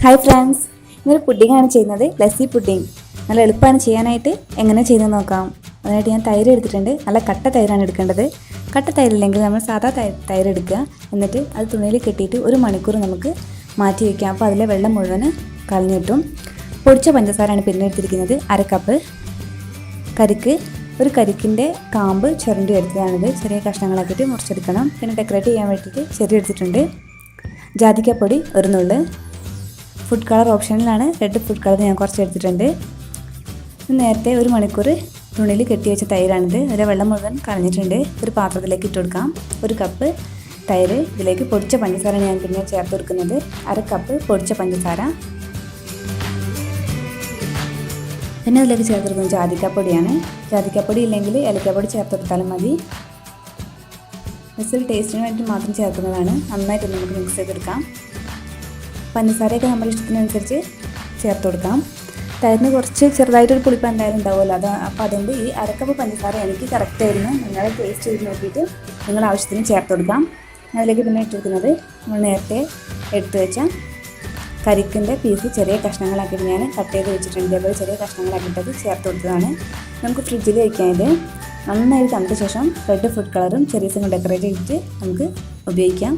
Hi friends, ഇന്നൊരു പുഡിങ്ങാണ് ചെയ്യുന്നത്. Lassi pudding നല്ല എളുപ്പമാണ് ചെയ്യാനായിട്ട്. എങ്ങനെ ചെയ്യുന്നത് നോക്കാം. അതിനായിട്ട് ഞാൻ തൈര് എടുത്തിട്ടുണ്ട്. നല്ല കട്ട തൈരാണ് എടുക്കേണ്ടത്. കട്ട തൈരില്ലെങ്കിൽ നമ്മൾ സാധാ തൈര് എടുക്കുക. എന്നിട്ട് അത് തുണിയിൽ കെട്ടിയിട്ട് 1 മണിക്കൂർ നമുക്ക് മാറ്റി വയ്ക്കാം. അപ്പോൾ അതിലെ വെള്ളം മുഴുവൻ കളഞ്ഞിട്ടും. പൊടിച്ച പഞ്ചസാരയാണ് പിന്നെ എടുത്തിരിക്കുന്നത്. 1/2 കപ്പ്. ഒരു കരിക്കിൻ്റെ കാമ്പ് ചുരണ്ടി എടുത്തതാണിത്. ചെറിയ കഷ്ണങ്ങളാക്കിയിട്ട് മുറിച്ചെടുക്കണം. പിന്നെ ഡെക്കറേറ്റ് ചെയ്യാൻ വേണ്ടിയിട്ട് ചെറി എടുത്തിട്ടുണ്ട്. ജാതിക്കപ്പൊടി 1 നുള്ള്. ഫുഡ് കളർ ഓപ്ഷനിലാണ്. റെഡ് ഫുഡ് കളർ ഞാൻ കുറച്ച് എടുത്തിട്ടുണ്ട്. നേരത്തെ 1 മണിക്കൂർ തുണിയിൽ കെട്ടി വെച്ച തൈരാണിത്. അതിലെ വെള്ളം മുഴുവൻ കളഞ്ഞിട്ടുണ്ട്. ഒരു പാത്രത്തിലേക്ക് ഇട്ട് കൊടുക്കാം. 1 കപ്പ് തൈര്. ഇതിലേക്ക് പൊടിച്ച പഞ്ചസാരയാണ് ഞാൻ പിന്നെ ചേർത്ത് കൊടുക്കുന്നത്. 1/2 കപ്പ് പൊടിച്ച പഞ്ചസാര. പിന്നെ അതിലേക്ക് ചേർത്ത് കൊടുക്കുന്നത് ജാതിക്കപ്പൊടിയാണ്. ജാതിക്കപ്പൊടി ഇല്ലെങ്കിൽ ഏലക്കപ്പൊടി ചേർത്ത് കൊടുത്താലും മതി. മിക്സിൽ ടേസ്റ്റിന് വേണ്ടി മാത്രം ചേർക്കുന്നതാണ്. നന്നായിട്ട് നമുക്ക് മിക്സ് ചെയ്തെടുക്കാം. പഞ്ചസാരയൊക്കെ നമ്മുടെ ഇഷ്ടത്തിനനുസരിച്ച് ചേർത്ത് കൊടുക്കാം. തൈരിന് കുറച്ച് ചെറുതായിട്ടൊരു പുളിപ്പ് എന്തായാലും ഉണ്ടാവുമല്ലോ. അപ്പോൾ അതുകൊണ്ട് ഈ 1/2 കപ്പ് പഞ്ചസാര എനിക്ക് കറക്റ്റായിരുന്നു. നിങ്ങൾ ടേസ്റ്റ് ചെയ്ത് നോക്കിയിട്ട് നിങ്ങളുടെ ആവശ്യത്തിന് ചേർത്ത് കൊടുക്കാം. അതിലേക്ക് പിന്നെ ഇട്ട് കൊടുക്കുന്നത് നമ്മൾ നേരത്തെ എടുത്തു വെച്ച കരിക്കിൻ്റെ പീസ് ചെറിയ കഷ്ണങ്ങളാക്കിയിട്ട് ഞാൻ കട്ട് ചെയ്ത് വെച്ചിട്ടുണ്ട്. ഇതേപോലെ ചെറിയ കഷ്ണങ്ങളാക്കിയിട്ടത് ചേർത്ത് കൊടുത്തതാണ്. നമുക്ക് ഫ്രിഡ്ജിൽ വയ്ക്കാം. ഇത് നന്നായി തണുത്ത ശേഷം റെഡ് ഫുഡ് കളറും ചെറീസും ഡെക്കറേറ്റ് ചെയ്തിട്ട് നമുക്ക് ഉപയോഗിക്കാം.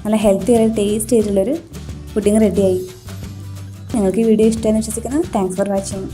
നല്ല ഹെൽത്തി ആയിട്ട് ടേസ്റ്റ് ചെയ്തിട്ടുള്ളൊരു പുഡിങ് റെഡിയായി. നിങ്ങൾക്ക് ഈ വീഡിയോ ഇഷ്ടമായെന്ന് വിശ്വസിക്കുന്നു. Thanks for watching.